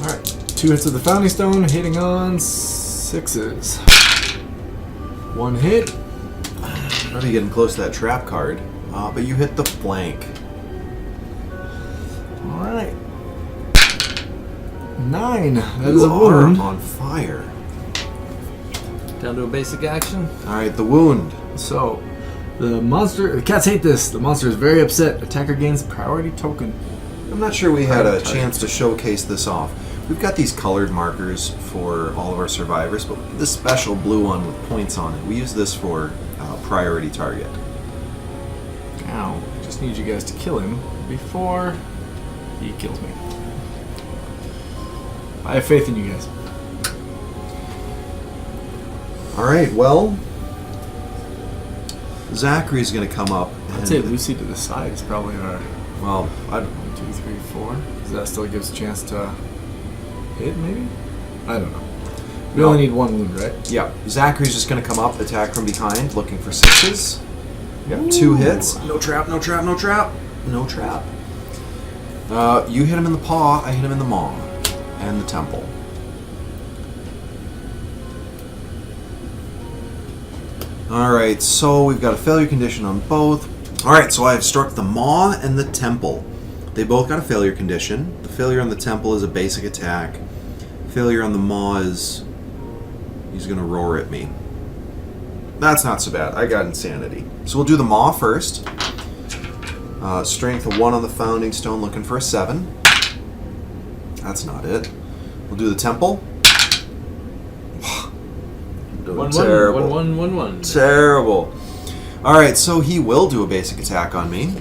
Alright. 2 hits of the Founding Stone, hitting on 6s. 1 hit. Probably getting close to that trap card. But you hit the flank. Alright. 9. That is You a are wound. on fire. Down to a basic action. Alright, the wound. So, the cats hate this. The monster is very upset. Attacker gains priority token. I'm not sure we had a chance to showcase this off. We've got these colored markers for all of our survivors, but this special blue one with points on it, we use this for priority target. Now, I just need you guys to kill him before he kills me. I have faith in you guys. Alright, well, Zachary's going to come up. I'd say Lucy to the side is probably our... Well, 1, 2, 3, 4. Because that still gives a chance to hit, maybe? I don't know. We only need 1 wound, right? yeah, Zachary's just going to come up, attack from behind, looking for 6s. Yep, 2 hits. No trap, no trap, no trap. No trap. You hit him in the paw, I hit him in the maw. And the temple. Alright, so we've got a failure condition on both. Alright, so I've struck the maw and the temple. They both got a failure condition. The failure on the temple is a basic attack. Failure on the maw is... he's going to roar at me. That's not so bad. I got insanity. So we'll do the maw first. Strength of 1 on the founding stone, looking for a 7. That's not it. We'll do the temple. I'm doing terrible. 1, 1, 1, 1. Terrible. Alright, so he will do a basic attack on me.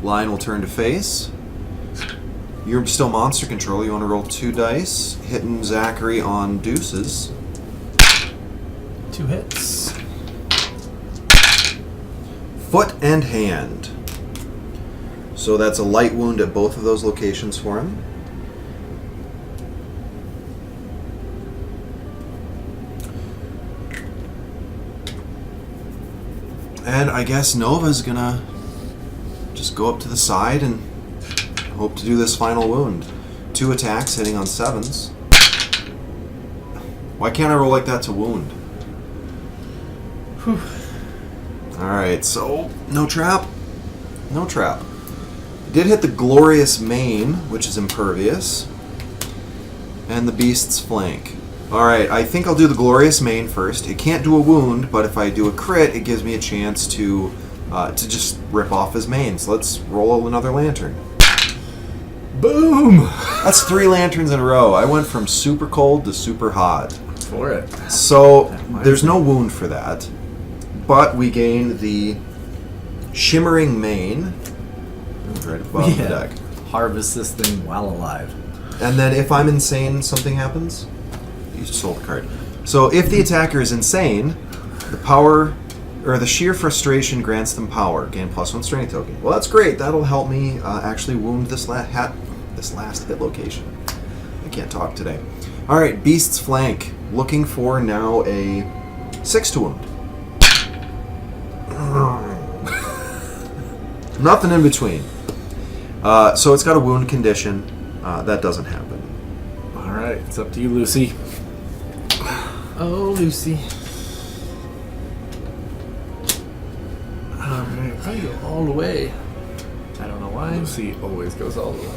Lion will turn to face. You're still monster control. You want to roll 2 dice. Hitting Zachary on deuces. 2 hits. Foot and hand. So that's a light wound at both of those locations for him. And I guess Nova's gonna just go up to the side and hope to do this final wound. 2 attacks hitting on 7s. Why can't I roll like that to wound? Alright, so no trap. No trap. Did hit the glorious mane, which is impervious. And the beast's flank. Alright, I think I'll do the glorious mane first. It can't do a wound, but if I do a crit, it gives me a chance to just rip off his mane. So let's roll another lantern. Boom! That's 3 lanterns in a row. I went from super cold to super hot. For it. So there's no wound for that. But we gain the shimmering mane. Right above the deck. Harvest this thing while alive. And then if I'm insane, something happens. You sold the card. So if the attacker is insane, the power or the sheer frustration grants them power. Gain +1 strength token. Well, that's great. That'll help me actually wound this last hit location. I can't talk today. All right, beast's flank. Looking for now a 6 to wound. Nothing in between. So it's got a wound condition. That doesn't happen. Alright, it's up to you, Lucy. Oh, Lucy. Alright, I go all the way. I don't know why. Lucy always goes all the way.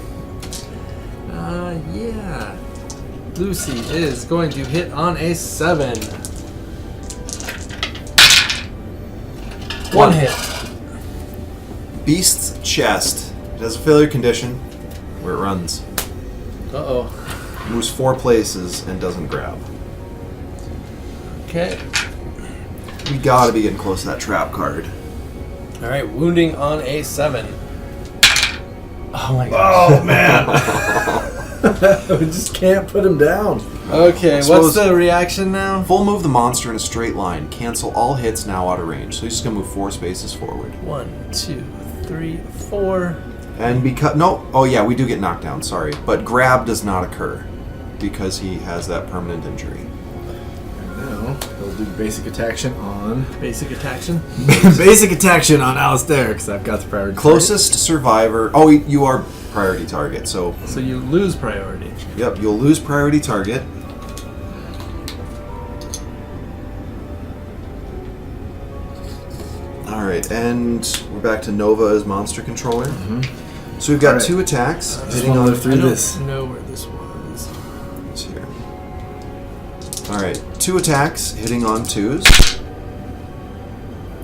Yeah. Lucy is going to hit on a 7. 1 hit. Beast's chest. It has a failure condition where it runs. Uh-oh. Moves 4 places and doesn't grab. Okay. We gotta be getting close to that trap card. Alright, wounding on a 7. Oh my god. Oh, man! We just can't put him down. Okay, what's the reaction now? Full move the monster in a straight line. Cancel all hits now out of range. So he's just gonna move 4 spaces forward. 1, 2, 3, 4. And because oh yeah, we do get knocked down. Sorry, but grab does not occur because he has that permanent injury. And now he'll do basic attack on Basic attack-tion? basic attack on Alistair because I've got the priority. Closest survivor. Oh, you are priority target. So you lose priority. yep, you'll lose priority target. All right, and we're back to Nova as monster controller. Mm-hmm. So we've got 2 attacks hitting on live through this. I don't know where this was. It's here. All right, 2 attacks hitting on 2s.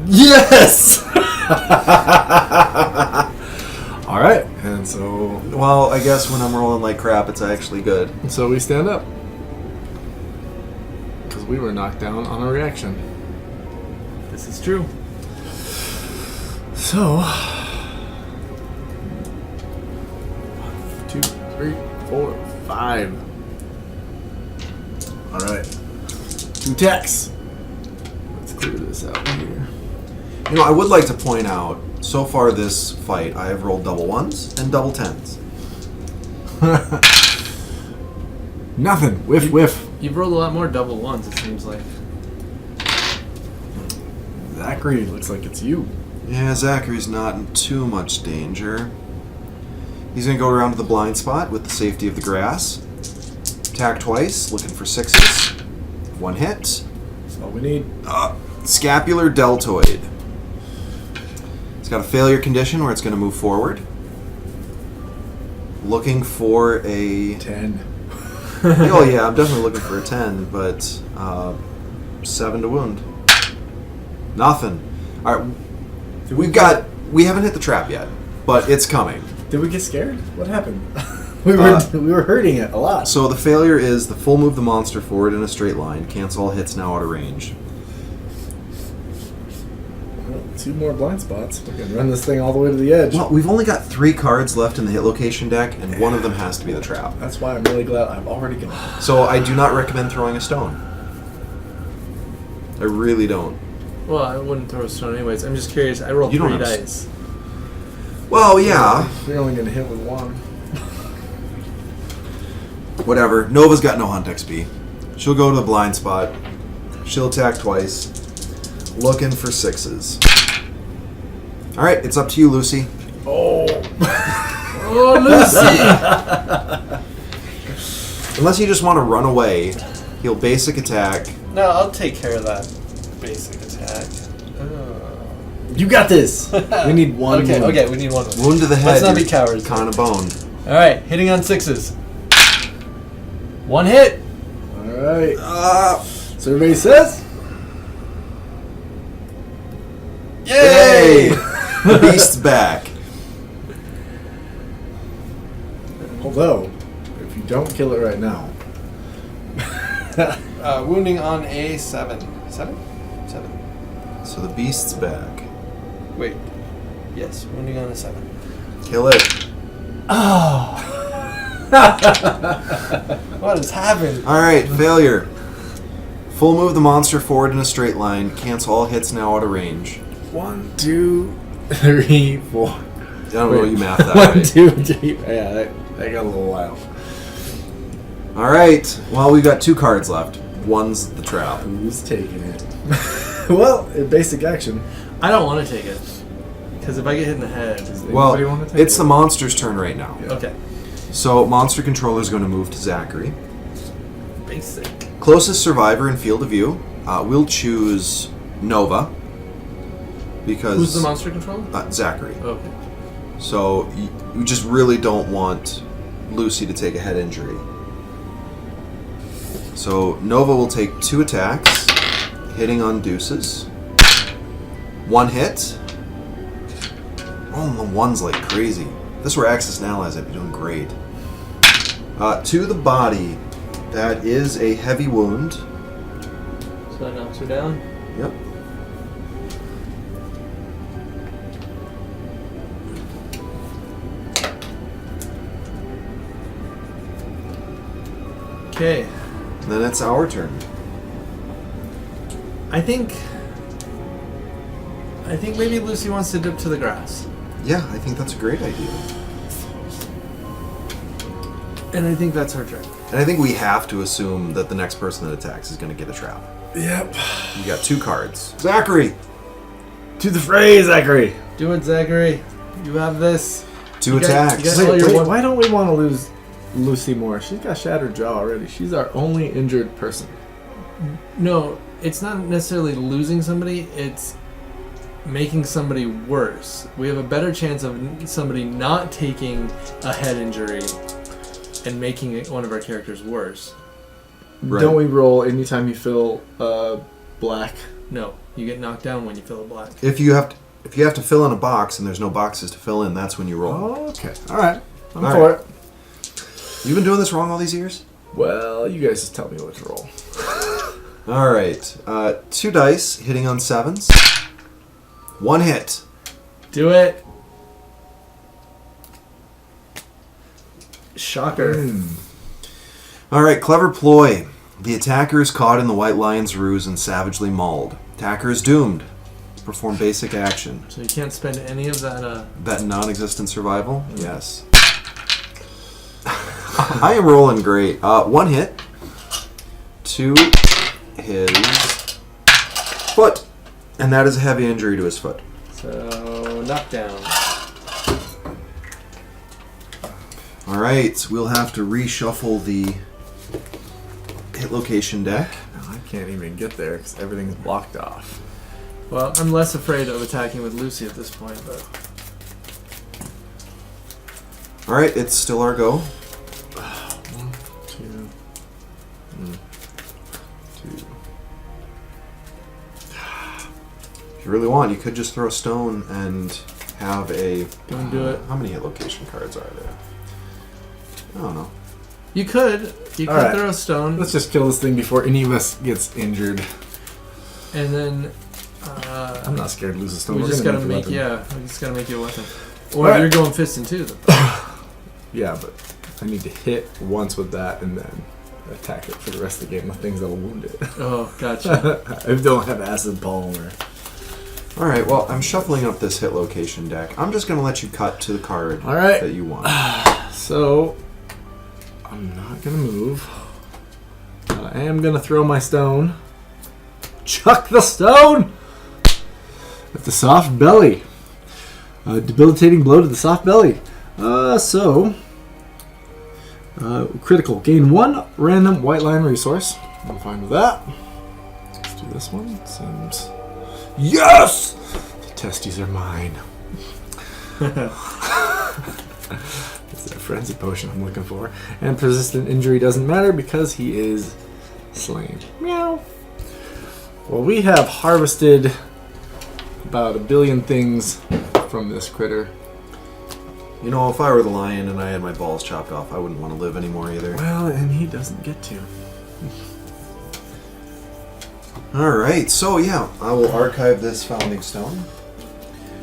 Yes! All right, and so Well, I guess when I'm rolling like crap, it's actually good. we stand up because we were knocked down on a reaction. This is true. So 1, 2, 3, 4, 5. All right, 2 attacks. Let's clear this out here. You know, I would like to point out, so far this fight, I have rolled double 1s and double 10s. Nothing. Whiff, whiff. You've rolled a lot more double 1s, it seems like. Zachary, looks like it's you. Yeah, Zachary's not in too much danger. He's going to go around to the blind spot with the safety of the grass. Attack twice, looking for 6s. 1 hit. That's all we need. Scapular deltoid. It's got a failure condition where it's going to move forward. Looking for a... 10. Oh yeah, I'm definitely looking for a 10, but 7 to wound. Nothing. All right, we haven't hit the trap yet, but it's coming. Did we get scared? What happened? we were hurting it a lot. So the failure is the full move the monster forward in a straight line. Cancel all hits now out of range. Well, 2 more blind spots. We can run this thing all the way to the edge. Well, we've only got 3 cards left in the hit location deck, and one of them has to be the trap. That's why I'm really glad I've already gone. So I do not recommend throwing a stone. I really don't. Well, I wouldn't throw a stone anyways. I'm just curious. I rolled You don't 3 have dice. Well, yeah. We're only going to hit with 1. Whatever. Nova's got no hunt XP. She'll go to the blind spot. She'll attack twice. Looking for 6s. Alright, it's up to you, Lucy. Oh. Oh, Lucy! Unless you just want to run away, he'll basic attack. No, I'll take care of that basic attack. You got this. We need 1 Okay, wound. okay, we need 1 wound. Wound to the head. Let's not be cowards. Kind of boned. Alright, hitting on 6s. 1 hit! Alright. So everybody says? Yay! The beast's back. Although, if you don't kill it right now. Wounding on a 7. 7? 7. So the beast's back. Wait. Yes, wounding on a 7. Kill it. Oh! What has happened? Alright, failure. Full move the monster forward in a straight line. Cancel all hits now out of range. 1, 2, 3, 4. I don't know you math that 1, right. 2, 3. Yeah, that got a little wild. Alright, well, we've got 2 cards left. One's the trap. Who's taking it? Well, in basic action. I don't want to take it. Because if I get hit in the head... Well, Anybody wanna take it's it? the monster's turn right now. Yeah. Okay. So, monster controller is going to move to Zachary. Basic. Closest survivor in field of view. We'll choose Nova. Because... Who's the monster controller? Zachary. Okay. So, you just really don't want Lucy to take a head injury. So, Nova will take 2 attacks, hitting on deuces. 1 hit. Oh, the 1's like crazy. If this were Axis and Allies, I'd be doing great. To the body. That is a heavy wound. So that knocks her down? Yep. Okay. Then it's our turn. I think maybe Lucy wants to dip to the grass. Yeah, I think that's a great idea. And I think that's her turn. And I think we have to assume that the next person that attacks is going to get a trap. Yep. You got 2 cards. Zachary! To the fray, Zachary. Do it, Zachary. You have this. 2 You got- attacks. you got- Oh, you're one- Why don't we want to lose Lucy more? She's got shattered jaw already. She's our only injured person. No, it's not necessarily losing somebody, it's making somebody worse. We have a better chance of somebody not taking a head injury and making one of our characters worse. Right. Don't we roll anytime you feel black? No, you get knocked down when you feel a black. If you have to, If you have to fill in a box and there's no boxes to fill in, that's when you roll. Oh, okay. All right. I'm All for right. it. You've been doing this wrong all these years? Well, you guys just tell me what to roll. All right. 2 dice hitting on 7s. 1 hit. Do it. Shocker. All right. Clever ploy. The attacker is caught in the White Lion's ruse and savagely mauled. Attacker is doomed. Perform basic action. So you can't spend any of that. That non-existent survival? Yes. I am rolling great. 1 hit to his foot. And that is a heavy injury to his foot. So knockdown. Alright, we'll have to reshuffle the hit location deck. No, I can't even get there because everything's blocked off. Well, I'm less afraid of attacking with Lucy at this point, but Alright, it's still our go. 1, 2, 2. If you really want, you could just throw a stone and have a... Don't do it. How many hit location cards are there? I don't know. you could All right. throw a stone, Let's just kill this thing before any of us gets injured. and then I'm not scared to lose a stone. we We're just gonna gotta make a weapon. we just gotta make you a weapon. Or Alright. you're going fist and tooth. Yeah, but I need to hit once with that and then attack it for the rest of the game with things that will wound it. Oh, gotcha. I don't have acid palm or... Alright, well, I'm shuffling up this hit location deck. I'm just going to let you cut to the card All right. that you want. So, I'm not going to move. But I am going to throw my stone. Chuck the stone! At the soft belly. Debilitating blow to the soft belly. Critical. Gain 1 random white line resource. I'm fine with that. Let's do this one. Seems... Yes! The testes are mine. It's that frenzy potion I'm looking for. And persistent injury doesn't matter because he is slain. Meow. Well, we have harvested about 1 billion things from this critter. You know, if I were the lion and I had my balls chopped off, I wouldn't want to live anymore either. Well, and he doesn't get to. Alright, so yeah, I will archive this founding stone.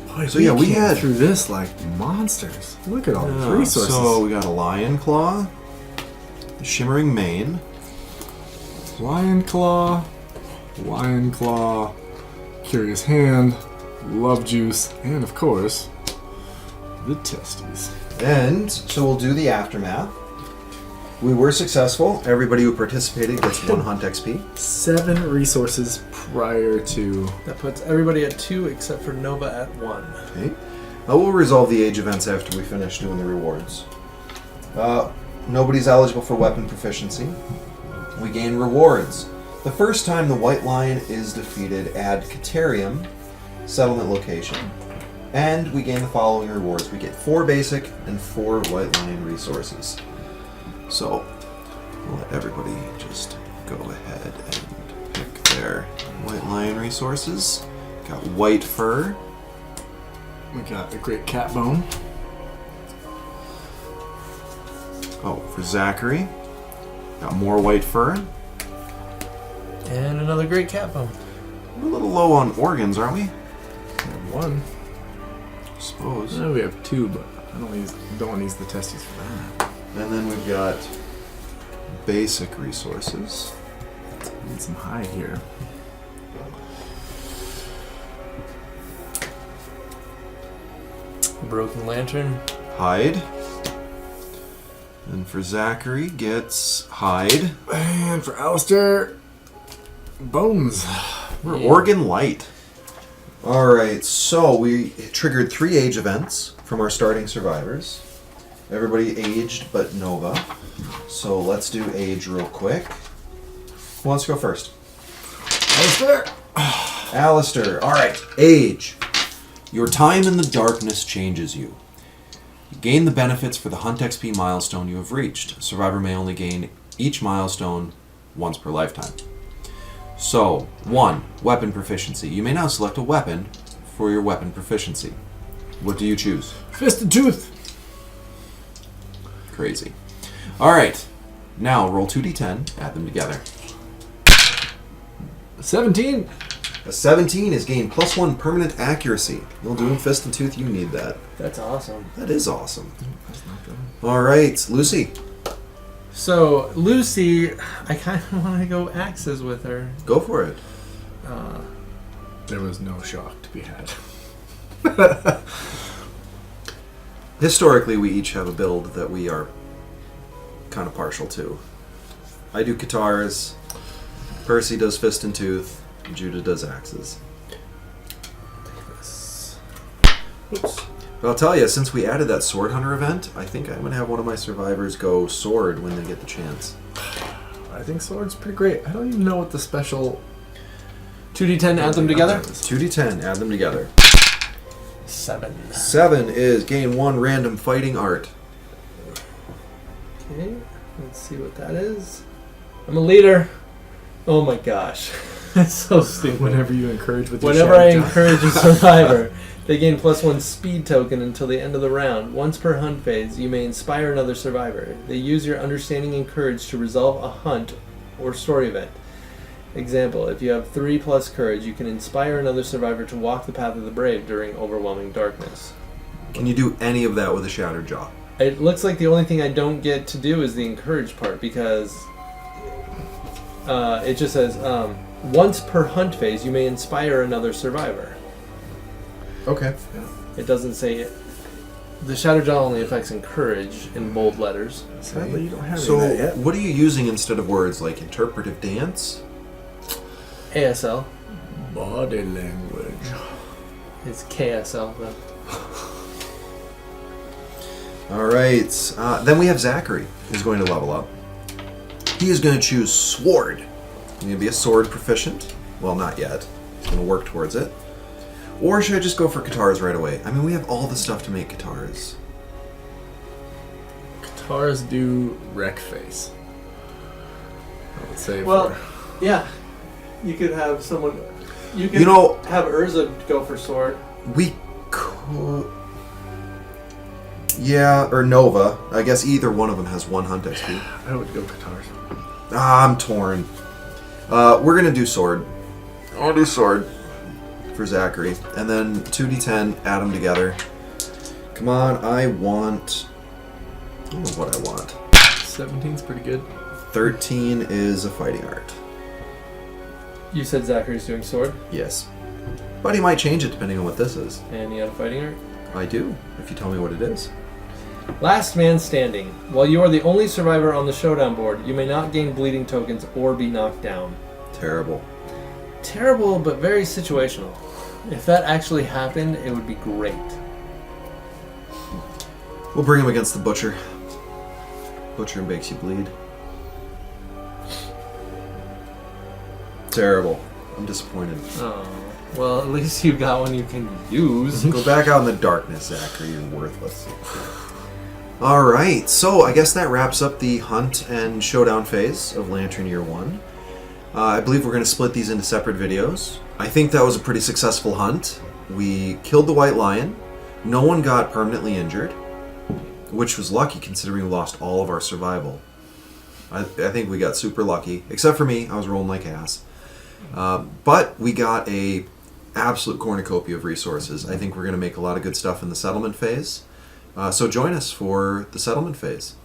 Boy, So yeah, we came had- through this like monsters. Look at all these resources. So we got a lion claw, a shimmering mane, Lion claw, curious hand, love juice, and of course, the testes. and so we'll do the aftermath. We were successful. Everybody who participated gets 1 Hunt XP. 7 resources prior to. That puts everybody at 2 except for Nova at 1. Okay. We'll resolve the age events after we finish doing the rewards. Nobody's eligible for weapon proficiency. We gain rewards. The first time the White Lion is defeated, add Caterium, settlement location. And we gain the following rewards. We get 4 basic and 4 White Lion resources. So, we'll let everybody just go ahead and pick their White Lion resources. Got white fur. We got a great cat bone. Oh, for Zachary. Got more white fur. And another great cat bone. We're a little low on organs, aren't we? We have 1. I suppose. No, we have 2, but I don't want to use the testes for that. And then we've got basic resources. Need some hide here. Broken lantern. Hide. And for Zachary gets hide. And for Alistair, bones. We're Yeah. organ light. Alright, so we triggered 3 age events from our starting survivors. Everybody aged but Nova. So let's do age real quick. Who wants to go first? Alistair! Alistair. Alright, age. Your time in the darkness changes you. You gain the benefits for the Hunt XP milestone you have reached. A survivor may only gain each milestone once per lifetime. So, 1. Weapon proficiency. You may now select a weapon for your weapon proficiency. What do you choose? Fist and tooth. Crazy. All right. Now roll 2d10, add them together. 17. A 17 is gain +1 permanent accuracy. You'll do in Fist and Tooth, you need that. That's awesome. That is awesome. All right, Lucy. So, Lucy, I kind of want to go axes with her. Go for it. There was no shock to be had. Historically, we each have a build that we are kind of partial to. I do guitars, Percy does Fist and Tooth, and Judah does axes. Oops. But I'll tell you, since we added that Sword Hunter event, I think I'm going to have one of my survivors go sword when they get the chance. I think sword's pretty great. I don't even know what the special... 2d10, add them together? 2d10, add them together. 7. 7 is gain 1 random fighting art. Okay, let's see what that is. I'm a leader. Oh my gosh. That's so stupid. Whenever you encourage with your Whenever I shadow encourage a survivor, they gain +1 speed token until the end of the round. Once per hunt phase, you may inspire another survivor. They use your understanding and courage to resolve a hunt or story event. Example, if you have 3+ courage, you can inspire another survivor to walk the path of the brave during overwhelming darkness. Can you do any of that with a Shattered Jaw? It looks like the only thing I don't get to do is the encourage part, because it just says, once per hunt phase, you may inspire another survivor. Okay. It doesn't say it. The Shadow Jaw only affects encourage in bold letters. Sadly, you don't have So, any of that yet. what are you using instead of words like interpretive dance? ASL. Body language. It's KSL, though. All right. Then we have Zachary, who's going to level up. He is going to choose Sword. He's going to be a sword proficient. Well, not yet. He's going to work towards it. Or should I just go for guitars right away? I mean, we have all the stuff to make guitars. Guitars do wreck face. I would say Well, yeah. You could have someone... You could have Urza go for sword. We could... Yeah, or Nova. I guess either one of them has 1 hunt XP. I would go guitars. I'm torn. We're going to do sword. I'll do sword for Zachary. And then 2d10, add them together. Come on, I don't know what I want. 17's pretty good. 13 is a fighting art. You said Zachary's doing sword, Yes. But he might change it depending on what this is. and you had a fighting art. I do, if you tell me what it is. Last man standing. While you are the only survivor on the showdown board, you may not gain bleeding tokens or be knocked down. Terrible. Terrible, but very situational. If that actually happened, it would be great. We'll bring him against the butcher. Butcher makes you bleed. Terrible. I'm disappointed. Oh, well, at least you got one you can use. Go back out in the darkness, Zachary. You're worthless. Alright, so I guess that wraps up the hunt and showdown phase of Lantern Year 1. I believe we're going to split these into separate videos. I think that was a pretty successful hunt. We killed the White Lion. No one got permanently injured, which was lucky considering we lost all of our survival. I think we got super lucky, except for me. I was rolling like ass. But we got a absolute cornucopia of resources. I think we're going to make a lot of good stuff in the settlement phase. So join us for the settlement phase.